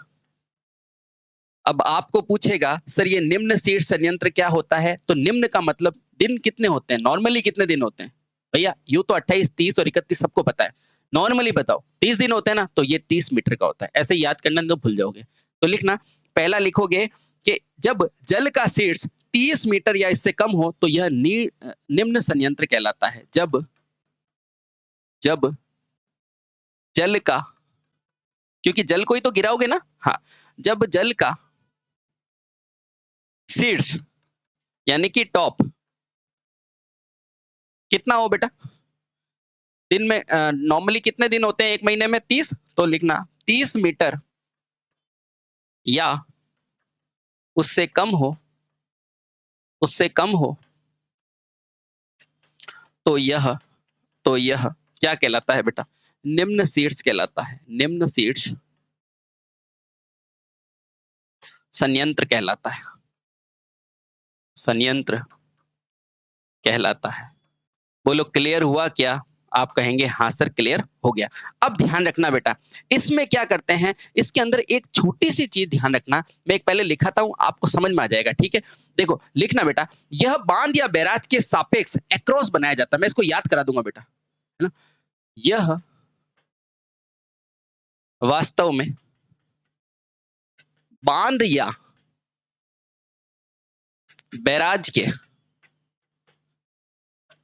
अब आपको पूछेगा सर ये निम्न शीर्ष संयंत्र क्या होता है? तो निम्न का मतलब दिन कितने होते हैं? नॉर्मली कितने दिन होते हैं भैया? यूं तो 28, 30 और 31 सबको पता है। नॉर्मली बताओ, 30 दिन होते हैं ना, तो ये 30 मीटर का होता है। ऐसे याद करना तो भूल जाओगे। तो लिखना, पहला लिखोगे कि जब जल का शीर्ष 30 मीटर या इससे कम हो तो यह निम्न संयंत्र कहलाता है। जब जब जल का, क्योंकि जल को ही तो गिराओगे ना, हाँ, जब जल का शीर्ष यानी कि टॉप कितना हो बेटा? दिन में नॉर्मली कितने दिन होते हैं एक महीने में? 30। तो लिखना 30 मीटर या उससे कम हो उससे कम हो तो यह तो यह क्या कहलाता है बेटा? निम्न शीर्ष कहलाता है। निम्न शीर्ष संयंत्र कहलाता है। संयंत्र कहलाता है। बोलो क्लियर हुआ क्या? आप कहेंगे हाँ सर क्लियर हो गया। अब ध्यान रखना बेटा, इसमें क्या करते हैं, इसके अंदर एक छोटी-सी चीज़ ध्यान रखना, मैं एक पहले लिखाता हूँ, आपको समझ में आ जाएगा, ठीक है? देखो, लिखना बेटा, यह बाँध या बैराज के सापेक्ष एक्रोस बनाया जाता है, मैं इसको याद करा दूँगा बेटा, है ना? यह वास्तव में बाँध या बैराज के,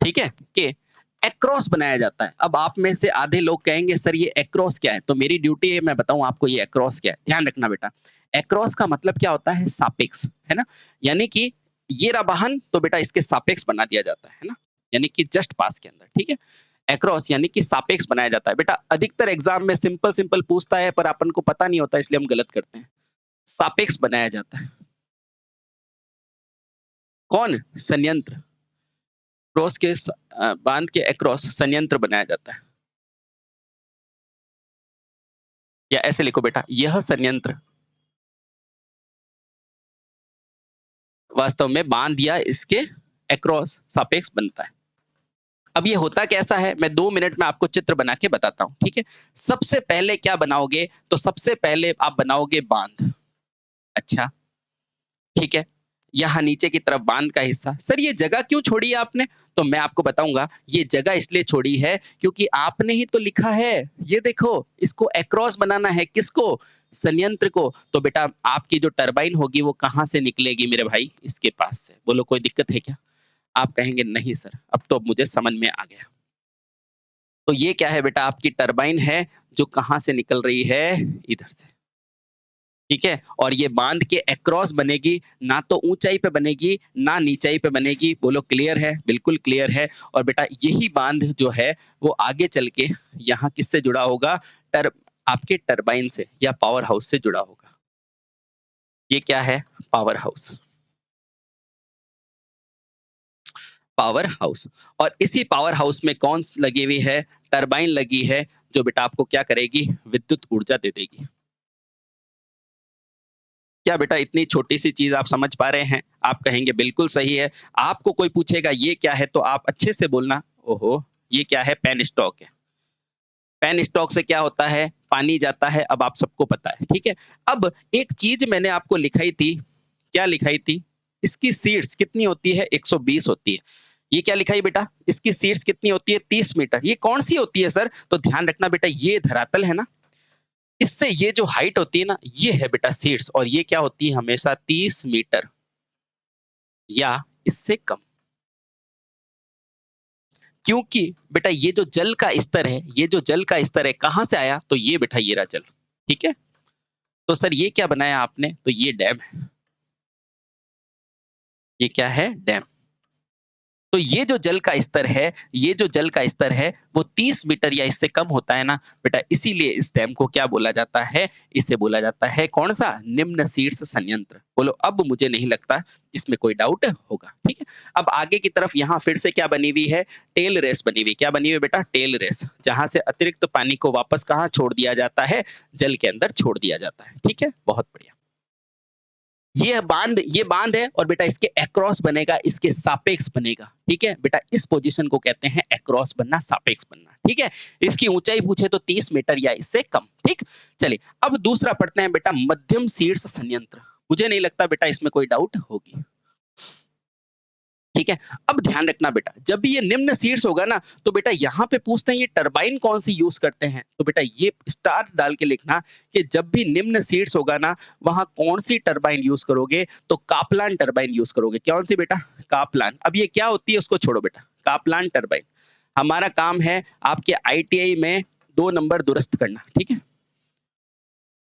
ठीक है? के एक्रॉस बनाया जाता है। अब आप में से आधे लोग कहेंगे सर ये एक्रॉस क्या है? तो मेरी ड्यूटी है मैं बताऊँ आपको ये एक्रॉस क्या है। ध्यान रखना बेटा, एक्रॉस का मतलब क्या होता है? सापेक्ष, है ना? यानी कि ये रहा वाहन तो बेटा इसके सापेक्ष बना दिया जाता है ना? यानी कि जस्ट पास के अंदर, ठीक है? एक्रॉस यानी कि सापेक्ष बनाया जाता है। बेटा अधिकतर एग्ज़ाम में सिंपल-सिंपल पूछता है पर अपन को पता नहीं होता इसलिए हम गलत करते हैं। सापेक्ष बनाया जाता है। कौन? संयंत्र। क्रॉस के बाँध के एक्रॉस संयंत्र बनाया जाता है। या ऐसे लिखो बेटा, यह संयंत्र वास्तव में बाँध या इसके एक्रॉस सापेक्ष बनता है। अब ये होता कैसा है, मैं 2 मिनट में आपको चित्र बना के बताता हूँ, ठीक है? सबसे पहले क्या बनाओगे, तो सबसे पहले आप बनाओगे बाँध। अच्छा, ठीक है? यहाँ नीचे की तरफ बाँध का हिस्सा। सर ये जगह क्यों छोड़ी है आपने? तो मैं आपको बताऊँगा, ये जगह इसलिए छोड़ी है क्योंकि आपने ही तो लिखा है, ये देखो इसको एक्रॉस बनाना है, किसको? संयंत्र को। तो बेटा आपकी जो टरबाइन होगी वो कहाँ से निकलेगी मेरे भाई? इसके पास से। बोलो कोई दिक्कत है क्या? आप कहेंगे नहीं सर, अब तो मुझे समझ में आ गया। तो ये क्या है बेटा आपकी टरबाइन है जो कहाँ से निकल रही है? इधर से। ठीक है? और ये बाँध के एक्रॉस बनेगी, ना तो ऊँचाई पे बनेगी, ना नीचाई पे बनेगी। बोलो क्लियर है? बिल्कुल क्लियर है। और बेटा यही बाँध जो है, वो आगे चल के यहाँ किससे जुड़ा होगा? टर आपके टरबाइन से या पावर हाउस से जुड़ा होगा। ये क्या है? Power house. Power house. और इसी पावर हाउस में कौन स लगी हुई है? टरबाइन लगी है, जो बेटा आपको क्या करेगी? विद्युत ऊर्जा दे देगी। क्या बेटा इतनी छोटी-सी चीज़ आप समझ पा रहे हैं? आप कहेंगे बिल्कुल सही है। आपको कोई पूछेगा ये क्या है? तो आप अच्छे से बोलना, ओहो! ये क्या है? पेन स्टॉक है। पेन स्टॉक से क्या होता है? पानी जाता है, अब आप सबको पता है, ठीक है? अब एक चीज़ मैंने आपको लिखाई थी, क्या लिखाई थी? इसकी शीर्ष कितनी होती है? 120 होती है। ये क्या लिखा है बेटा? इसकी शीर्ष कितनी होती है? 30 मीटर। ये कौन-सी होती है सर? तो ध्यान रखना बेटा ये धरातल है ना, इससे ये जो हाइट होती है ना, ये है बेटा शीर्ष और ये क्या होती है हमेशा 30 मीटर या इससे कम। क्योंकि बेटा ये जो जल का स्तर है, ये जो जल का स्तर है कहाँ से आया? तो ये बेटा ये रहा जल, ठीक है? तो सर ये क्या बनाया आपने? तो ये डैम है। ये क्या है? डैम। तो ये जो जल का स्तर है, ये जो जल का स्तर है, वो 30 मीटर या इससे कम होता है ना, बेटा इसीलिए इस डैम को क्या बोला जाता है? इसे बोला जाता है कौन-सा? निम्न शीर्ष संयंत्र। बोलो अब मुझे नहीं लगता इसमें कोई डाउट होगा, ठीक है? अब आगे की तरफ यहाँ फिर से क्या बनी हुई है? टेल रेस बनी हुई। क्या बनी हुई है बेटा? Tail race. जहाँ से अतिरिक्त पानी को वापस कहाँ छोड़ दिया जाता है? जल के अंदर छोड़ दिया जाता है, ठीक है? बहुत बढ़िया। ये बांध है और बेटा इसके अक्रॉस बनेगा, इसके सापेक्ष बनेगा, ठीक है? बेटा इस पोजीशन को कहते हैं अक्रॉस बनना, सापेक्ष बनना, ठीक है? इसकी ऊंचाई पूछे तो 30 मीटर या इससे कम, ठीक? चलिए, अब दूसरा पढ़ते हैं बेटा मध्यम शीर्ष संयंत्र। मुझे नहीं लगता बेटा इसमें कोई डाउट होगी। ठीक है? अब ध्यान रखना बेटा, जब भी ये निम्न शीर्ष होगा ना, तो बेटा यहाँ पे पूछते हैं ये टरबाइन कौन-सी यूज़ करते हैं? तो बेटा ये स्टार डाल के लिखना कि जब भी निम्न शीर्ष होगा ना, वहाँ कौन-सी टरबाइन यूज़ करोगे? तो कापलान टरबाइन यूज़ करोगे। कौन-सी बेटा? कापलान। अब ये क्या होती है उसको छोड़ो बेटा, कापलान टरबाइन। हमारा काम है आपके आईटीआई में 2 नंबर दुरुस्त करना, ठीक है?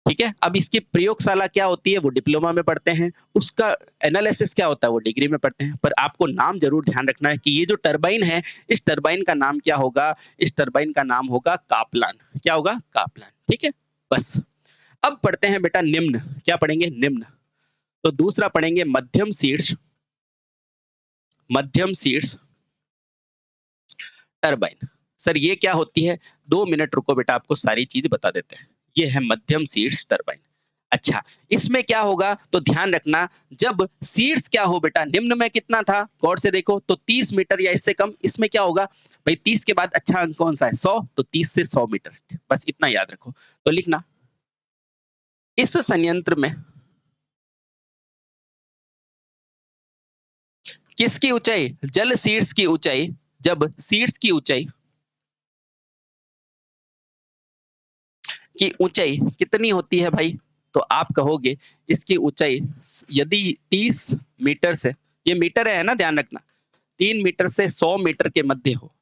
ठीक है? अब इसकी प्रयोगशाला क्या होती है वो डिप्लोमा में पढ़ते हैं, उसका एनालिसिस क्या होता है वो डिग्री में पढ़ते हैं। पर आपको नाम ज़रूर ध्यान रखना है कि ये जो टरबाइन है, इस टरबाइन का नाम क्या होगा? इस टरबाइन का नाम होगा कापलान। क्या होगा? कापलान, ठीक है? बस। अब पढ़ते हैं बेटा निम्न, क्या पढ़ेंगे? निम्न। तो दूसरा पढ़ेंगे मध्यम शीर्ष मध्यम शीर्ष टरबाइन। सर ये क्या होती है? 2 मिनट रुको बेटा, आपको सारी चीज़ बता देते हैं। ये है मध्यम शीर्ष टरबाइन। अच्छा, इसमें क्या होगा तो ध्यान रखना, जब शीर्ष क्या हो बेटा, निम्न में कितना था? गौर से देखो तो 30 मीटर या इससे कम। इसमें क्या होगा? भई 30 के बाद अच्छा अंक कौन-सा है? 100, तो 30 से 100 मीटर। बस इतना याद रखो। तो लिखना, इस संयंत्र में किसकी ऊँचाई? जल शीर्ष की ऊँचाई, जब शीर्ष की ऊँचाई की ऊँचाई कितनी होती है भाई? तो आप कहोगे इसकी ऊँचाई यदि 30 मीटर से, ये मीटर है ना, ध्यान रखना, 3 मीटर से 100 मीटर के मध्य हो,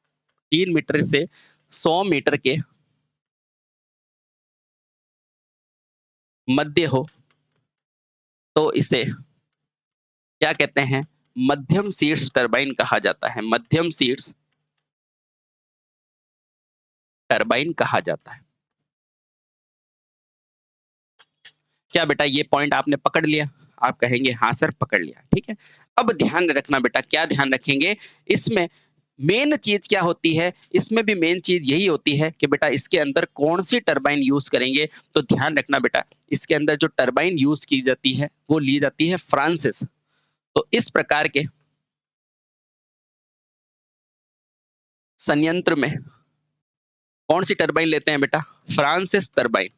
3 मीटर से 100 मीटर के मध्य हो, तो इसे क्या कहते हैं? मध्यम शीर्ष टरबाइन कहा जाता है। मध्यम शीर्ष टरबाइन कहा जाता है। क्या बेटा ये पॉइंट आपने पकड़ लिया? आप कहेंगे हाँ सर पकड़ लिया, ठीक है। अब ध्यान रखना बेटा, क्या ध्यान रखेंगे? इसमें मेन चीज क्या होती है? इसमें भी मेन चीज यही होती है कि बेटा इसके अंदर कौन सी टरबाइन यूज करेंगे। तो ध्यान रखना बेटा, इसके अंदर जो टरबाइन यूज की जाती है वो ली जाती है फ्रांसिस। तो इस प्रकार के संयंत्र में कौन सी टरबाइन लेते हैं बेटा? Francis turbine.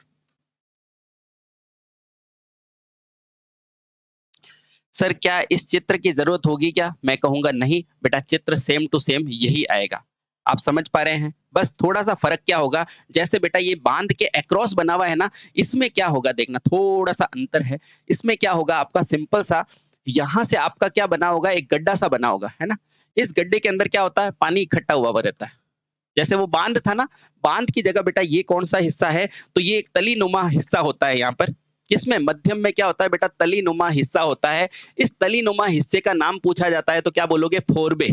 सर क्या इस चित्र की जरूरत होगी क्या? मैं कहूंगा नहीं बेटा, चित्र सेम टू सेम यही आएगा। आप समझ पा रहे हैं? बस थोड़ा सा फर्क क्या होगा, जैसे बेटा ये बांध के अक्रॉस बना हुआ है ना, इसमें क्या होगा देखना, थोड़ा सा अंतर है। इसमें क्या होगा आपका, सिंपल सा, यहाँ से आपका क्या बना होगा, एक गड्ढा सा बना होगा, है ना। इस गड्ढे के अंदर क्या होता है, पानी इकट्ठा हुआ हुआ रहता है। जैसे वो बांध था ना, बांध की जगह बेटा ये कौन सा हिस्सा है, तो ये एक तली नुमा हिस्सा होता है यहाँ पर। किसमें? मध्यम में क्या होता है बेटा, तली नुमा हिस्सा होता है। इस तली नुमा हिस्से का नाम पूछा जाता है तो क्या बोलोगे? फोरबे।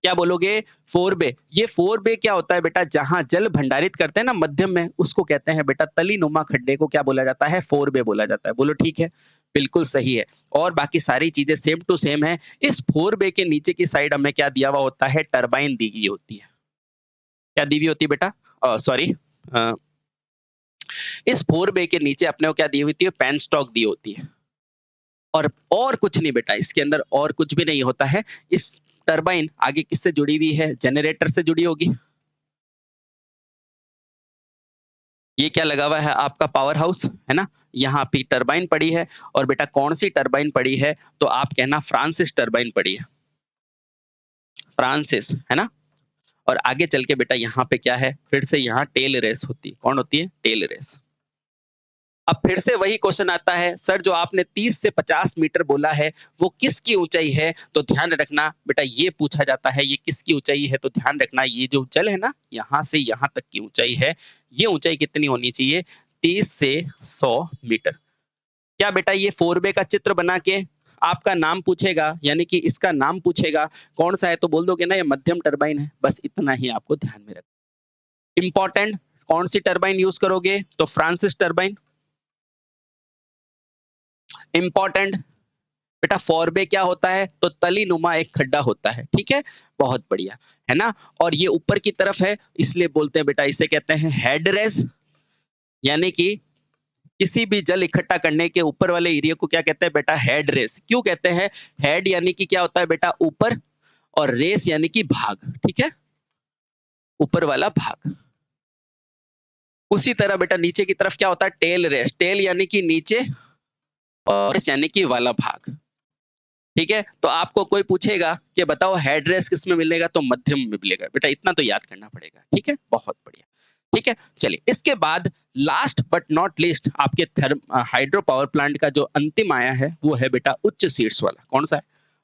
क्या बोलोगे? फोरबे। ये फोरबे क्या होता है बेटा, जहां जल भंडारित करते हैं ना मध्यम में, उसको कहते हैं बेटा तली नुमा खड्डे को क्या बोला जाता है? फोरबे बोला जाता है। बोलो ठीक है, बिल्कुल सही है। और बाकी सारी चीजें सेम टू सेम है। इस फोरबे के नीचे की साइड हमें क्या दिया हुआ होता है? टरबाइन दी गई होती है। क्या दी हुई होती है बेटा? सॉरी, इस फोरबे के नीचे अपने को क्या दी हुई होती है? पेन स्टॉक दी होती है। और कुछ नहीं बेटा, इसके अंदर और कुछ भी नहीं होता है। इस टरबाइन आगे किससे जुड़ी हुई है? जनरेटर से जुड़ी होगी। ये क्या लगा हुआ है आपका? पावर हाउस, है ना। यहाँ पे टरबाइन पड़ी है, और बेटा कौन सी टरबाइन पड़ी है? तो आप कहना फ्रांसिस टरबाइन पड़ी है, फ्रांसिस, है ना। और आगे चल के बेटा यहाँ पे क्या है, फिर से यहाँ टेल रेस होती है। कौन होती है? Tail race. अब फिर से वही क्वेश्चन आता है, सर जो आपने 30 से 50 मीटर बोला है वो किसकी ऊंचाई है? तो ध्यान रखना बेटा, ये पूछा जाता है ये किसकी ऊंचाई है, तो ध्यान रखना ये जो जल है ना, यहाँ से यहाँ तक की ऊंचाई है, ये ऊंचाई कितनी होनी चाहिए? 30 से 100 मीटर। क्या बेटा ये फोरबे का चित्र बना के आपका नाम पूछेगा, यानी कि इसका नाम पूछेगा कौन सा है, तो बोल दोगे ना ये मध्यम टरबाइन है। बस इतना ही आपको ध्यान में रखना। इंपॉर्टेंट, कौन सी टरबाइन यूज करोगे? तो फ्रांसिस टरबाइन। इंपॉर्टेंट बेटा, फोरबे क्या होता है? तो तली नुमा एक खड्डा होता है, ठीक है। बहुत बढ़िया, है ना। और ये ऊपर की तरफ है, इसलिए बोलते हैं बेटा, इसे कहते हैं हेड रेस। यानी कि किसी भी जल इकट्ठा करने के ऊपर वाले एरिया को क्या कहते हैं बेटा? Head race. क्यों कहते हैं? हेड यानी कि क्या होता है बेटा? ऊपर, और रेस यानी कि भाग, ठीक है, ऊपर वाला भाग। उसी तरह बेटा नीचे की तरफ क्या होता है? Tail race. टेल यानी कि नीचे, और रेस यानी कि वाला भाग, ठीक है। तो आपको कोई पूछेगा कि बताओ हेड रेस किस में मिलेगा, तो मध्यम में मिलेगा बेटा, इतना तो याद करना पड़ेगा, ठीक है। बहुत बढ़िया, ठीक है। चलिए इसके बाद लास्ट बट नॉट लीस्ट आपके हाइड्रो पावर प्लांट का जो अंतिम आया है वो है बेटा उच्च शीर्ष वाला। कौन सा है?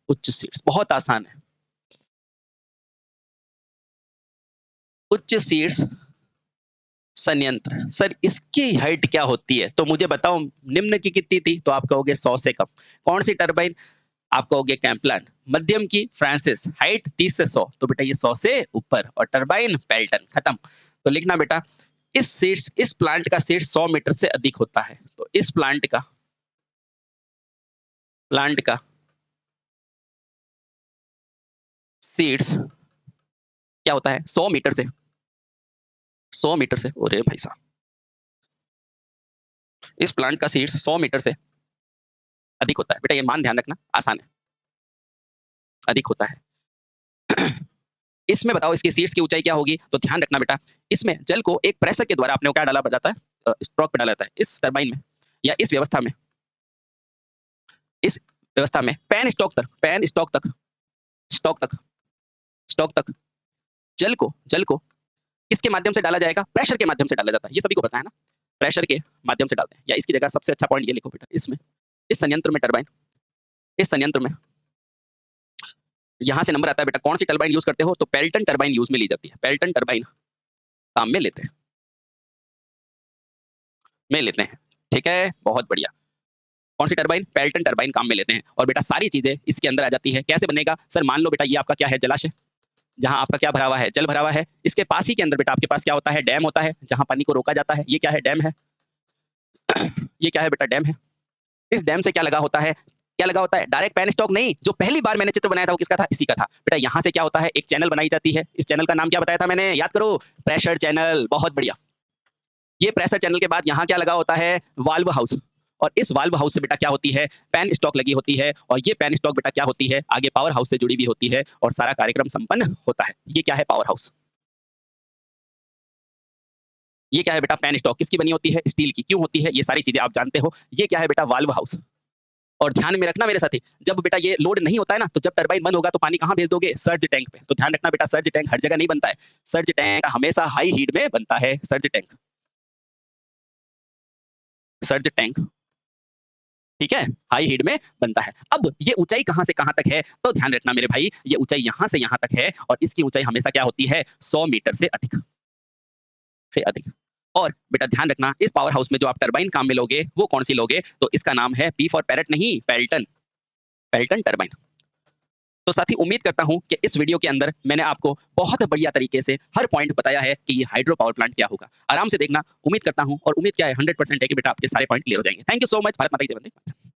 उच्च शीर्ष। बहुत आसान है। उच्च शीर्ष संयंत्र, सर इसकी हाइट क्या होती है? तो मुझे बताओ, निम्न की कितनी थी? तो आप कहोगे 100 से कम। कौन सी टरबाइन? आप कहोगे कैम्प्लान। मध्यम की फ्रांसिस। हाइट 30 से 100, तो बेटा ये 100 से ऊपर। और टरबाइन पेल्टन। खत्म। तो लिखना बेटा, इस प्लांट का शीर्ष 100 मीटर से अधिक होता है। तो इस प्लांट का सीड्स क्या होता है 100 मीटर से, 100 मीटर से, अरे भाई साहब, इस प्लांट का सीड्स 100 मीटर से अधिक होता है। बेटा ये मान ध्यान रखना, आसान है, अधिक होता है। इसमें बताओ इसकी सीड्स की ऊंचाई क्या होगी? तो ध्यान रखना बेटा, इसमें जल को एक प्रेशर के द्वारा आपने क्या डाला जाता है, स्ट्रोक पे डाला जाता है। इस टरबाइन में या इस व्यवस्था में, इस व्यवस्था में पेन स्टॉक तक, पेन स्टॉक तक, स्टॉक तक, स्टॉक तक जल को किसके माध्यम से डाला जाएगा? प्रेशर के माध्यम से डाला जाता है। ये सभी को पता है ना, प्रेशर के माध्यम से डालते हैं। या इसकी जगह सबसे अच्छा पॉइंट ये लिखो बेटा, इसमें, इस संयंत्र में टरबाइन, इस संयंत्र में यहां से नंबर आता है बेटा, कौन सी टरबाइन यूज करते हो? तो पेल्टन टरबाइन यूज में ली जाती है। पेल्टन टरबाइन काम में लेते हैं, में लेते हैं। ठीक है, बहुत बढ़िया। कौन सी टरबाइन? पेल्टन टरबाइन काम में लेते हैं। और बेटा सारी चीजें इसके अंदर आ जाती है। कैसे बनेगा? सर मान लो बेटा ये आपका क्या है, जलाशय, जहां आपका क्या भरा हुआ है, जल भरा हुआ है। इसके पास ही के अंदर बेटा आपके पास क्या होता है? डैम होता है, जहां पानी को रोका जाता है। ये क्या है? डैम है। ये क्या है बेटा? डैम है। इस डैम से क्या लगा होता है? क्या लगा होता है? डायरेक्ट पेन स्टॉक नहीं, जो पहली बार मैंने चित्र बनाया था वो किसका था? इसी का था। बेटा यहाँ से क्या होता है? एक चैनल बनाई जाती है। इस चैनल का नाम क्या बताया था मैंने? याद करो, प्रेशर चैनल। बहुत बढ़िया। ये प्रेशर चैनल के बाद यहाँ क्या लगा होता है? Valve house. और इस वाल्व हाउस से बेटा क्या होती है? पेन स्टॉक लगी होती है। और ये पेन स्टॉक बेटा क्या होती है? आगे पावर हाउस से जुड़ी हुई होती है और सारा कार्यक्रम संपन्न होता है। ये क्या है? Power house. ये क्या है बेटा? Pen stock. किसकी बनी होती है? स्टील की। क्यों होती है? ये सारी चीजें आप जानते हो। ये क्या है बेटा? Valve house. और ध्यान में रखना मेरे साथी, जब बेटा ये लोड नहीं होता है ना, तो जब टरबाइन बंद होगा तो पानी कहाँ भेज दोगे? सर्ज टैंक पे। तो ध्यान रखना बेटा, सर्ज टैंक हर जगह नहीं बनता है। सर्ज टैंक हमेशा हाई हीट में बनता है। सर्ज टैंक, सर्ज टैंक, ठीक है, हाई हीट में बनता है। अब ये ऊंचाई कहां से कहां तक है? तो ध्यान रखना मेरे भाई, ये ऊंचाई यहां से यहां तक है और इसकी ऊंचाई हमेशा क्या होती है? 100 मीटर से अधिक, से अधिक। और बेटा ध्यान रखना, इस पावर हाउस में जो आप टरबाइन काम में लोगे वो कौन सी लोगे? तो इसका नाम है पी फॉर पैरेट नहीं, पेल्टन, पेल्टन टरबाइन। तो साथी उम्मीद करता हूं कि इस वीडियो के अंदर मैंने आपको बहुत बढ़िया तरीके से हर पॉइंट बताया है कि ये हाइड्रो पावर प्लांट क्या होगा। आराम से देखना, उम्मीद करता हूं और उम्मीद क्या है 100% है कि बेटा आपके सारे पॉइंट क्लियर हो जाएंगे। Thank you so much. Bharat माता की जय वंदे मातरम।